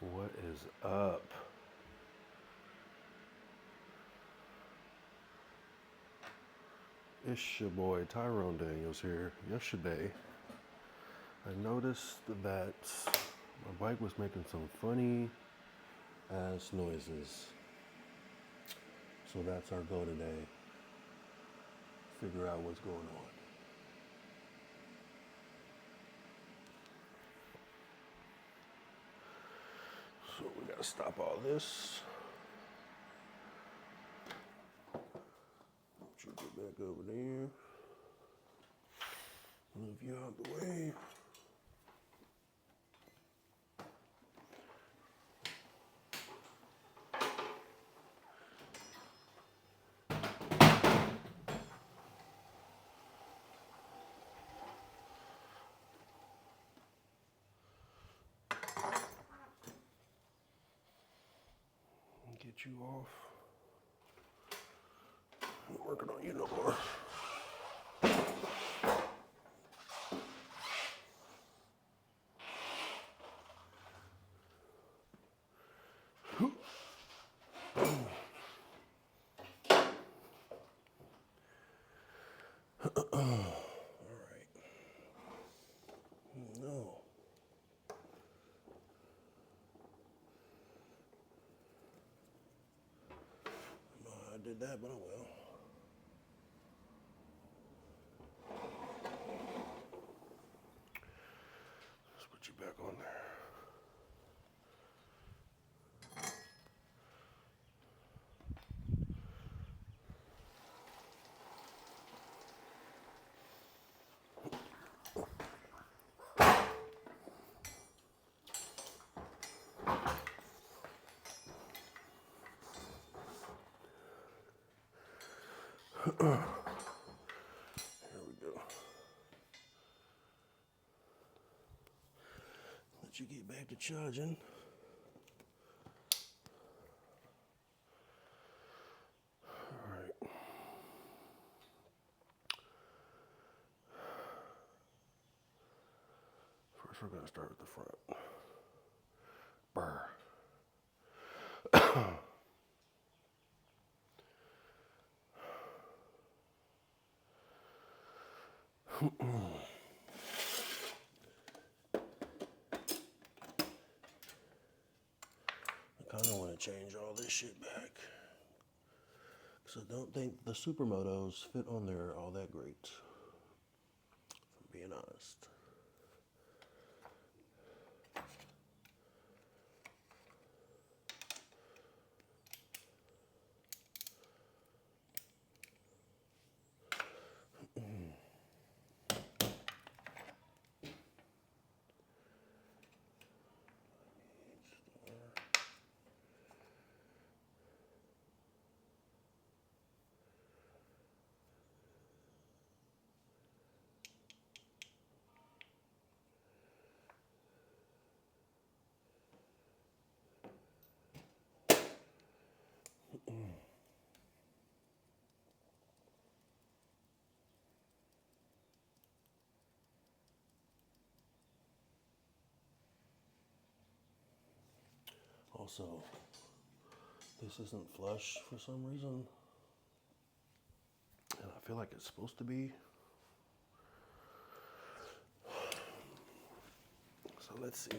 What is up? It's your boy Tyrone Daniels here. Yesterday, I noticed that my bike was making some funny ass noises. So that's our goal today. Figure out what's going on. So we gotta stop all this. Put you get back over there. Move you out the way. Get you off. I'm working on you no more. Alright. No. I know how I did that, but I will. Let's put you back on there. Here we go. Let you get back to charging. Alright. First we're gonna start with the front. Brr. I kind of want to change all this shit back. Because I don't think the Supermotos fit on there all that great. If I'm being honest. Also, this isn't flush for some reason. And I feel like it's supposed to be. So let's see.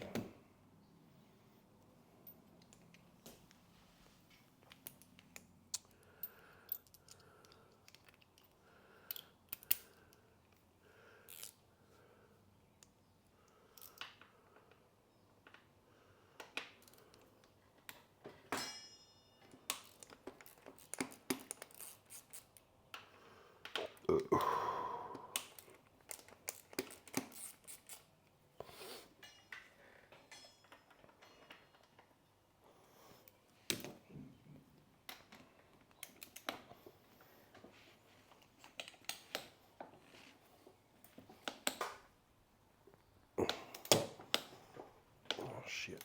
Oh shit.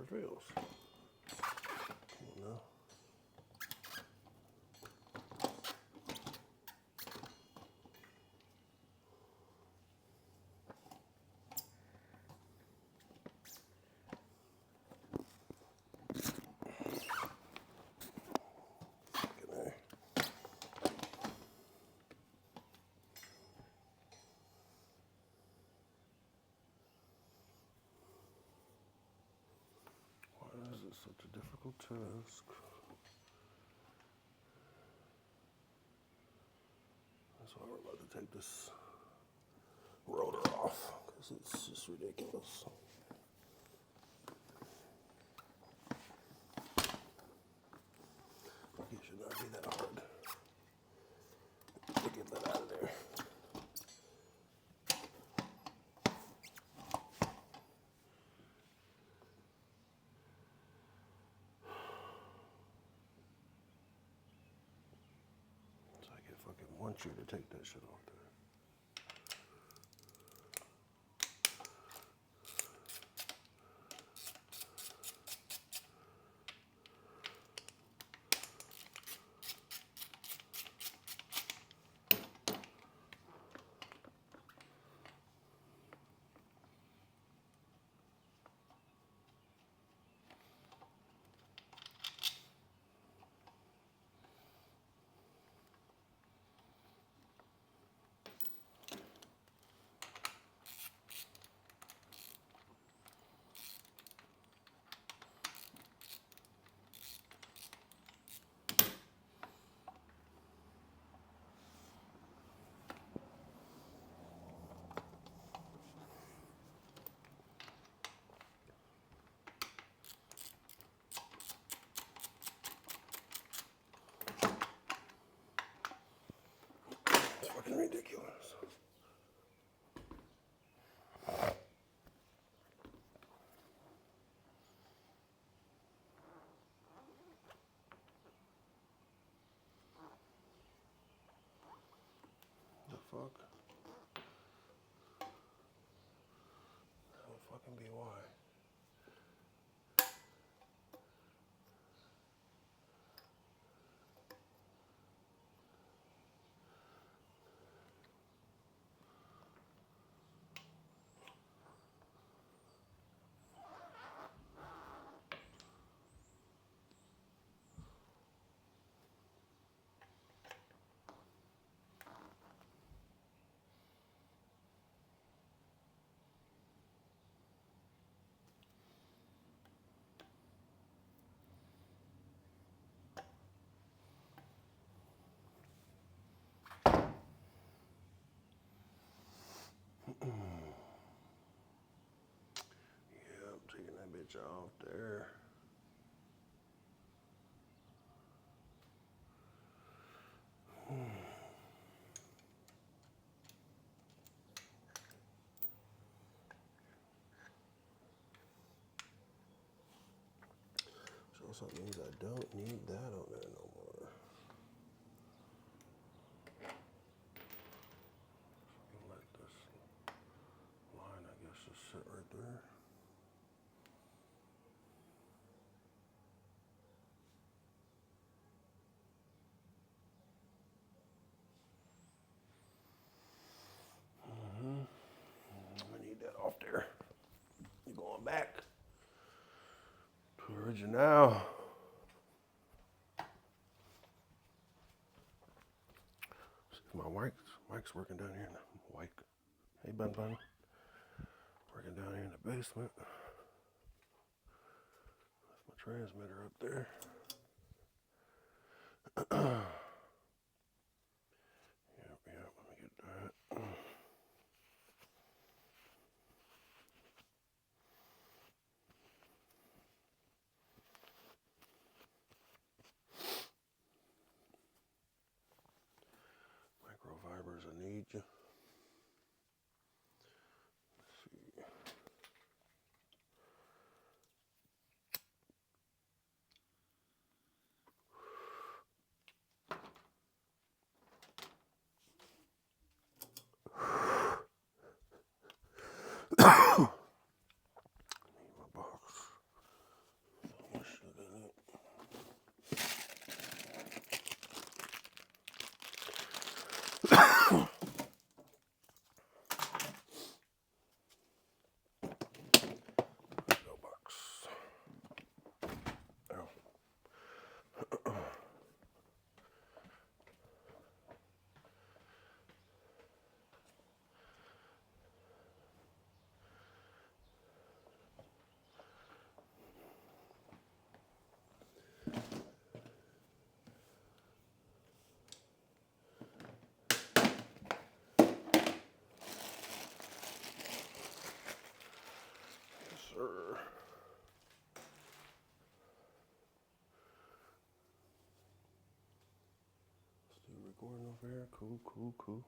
it feels. You know? Why is it such a difficult task? That's why we're about to take this rotor off, because it's just ridiculous. It should not be that hard to get that out of there. It's like I fucking want you to take that shit off there. It's fucking ridiculous. The fuck? That would fucking be why. Yeah, I'm taking that bitch off there. So that means I don't need that on there no more. Let this line, I guess, just sit right there. I need that off there. You're going back to original. My mic's working down here in the white. Hey, Bun Bun. Working down here in the basement. That's my transmitter up there. Yep, let me get that. Microfibers, I need you. Need my box. recording over here. Cool.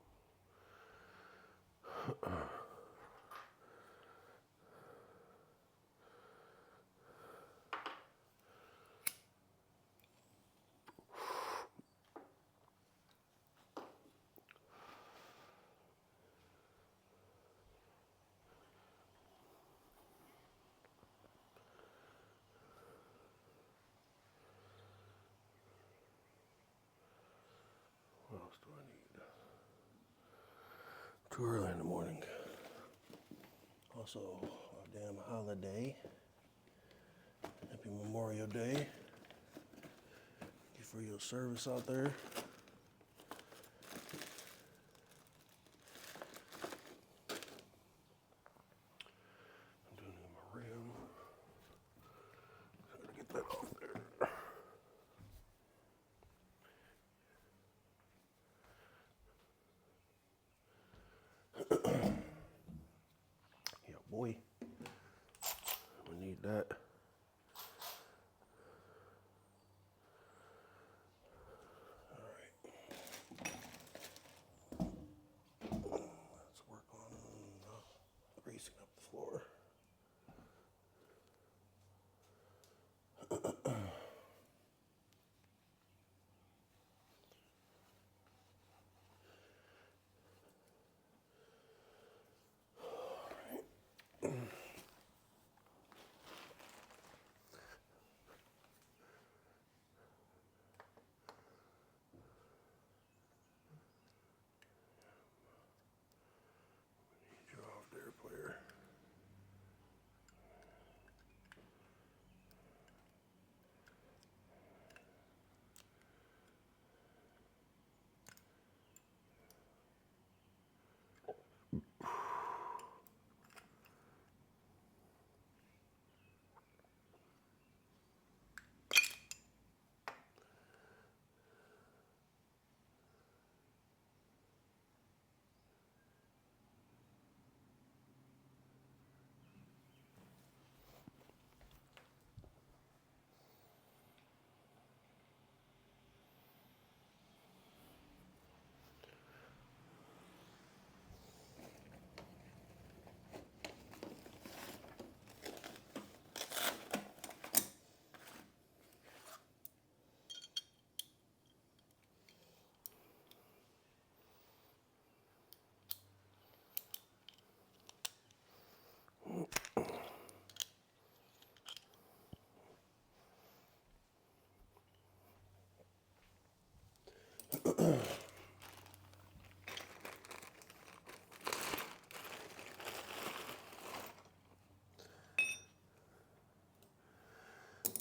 What else do I need? Too early in the morning. Also, a damn holiday. Happy Memorial Day. Thank you for your service out there. I do need my rim. Gotta get that off there. Yeah, boy. We need that. Let's work on greasing up the floor. Need you off there, player.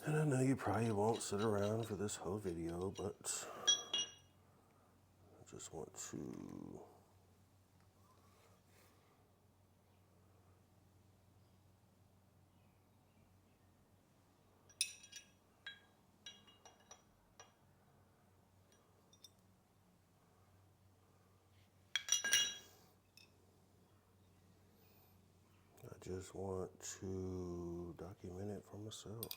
And I know you probably won't sit around for this whole video, but I just want to document it for myself.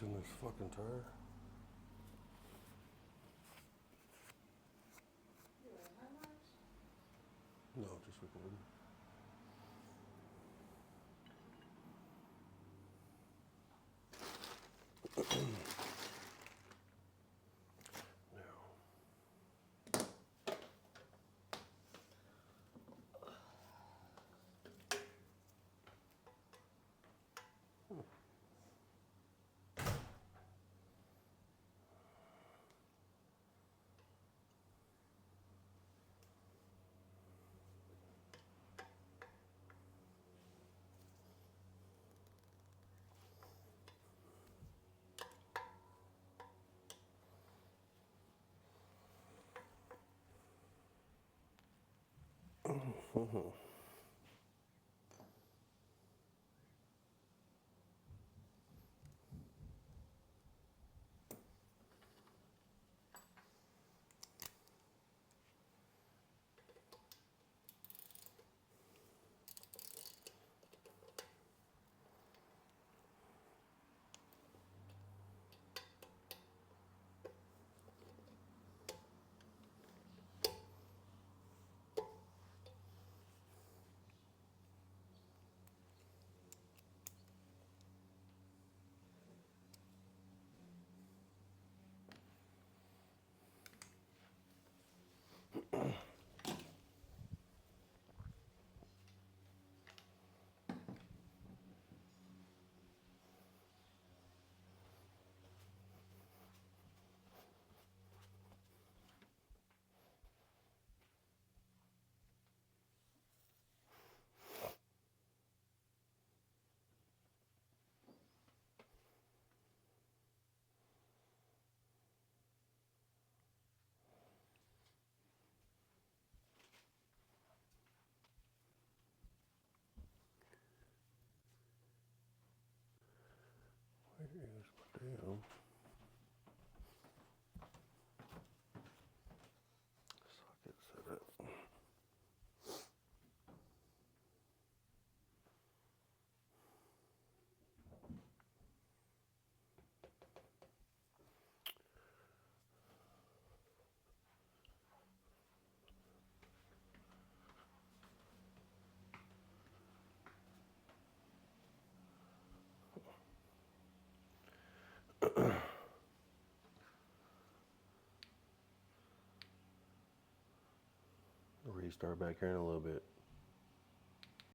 in this fucking tire. No, just recording. Where is my damn socket set up? Restart back here in a little bit.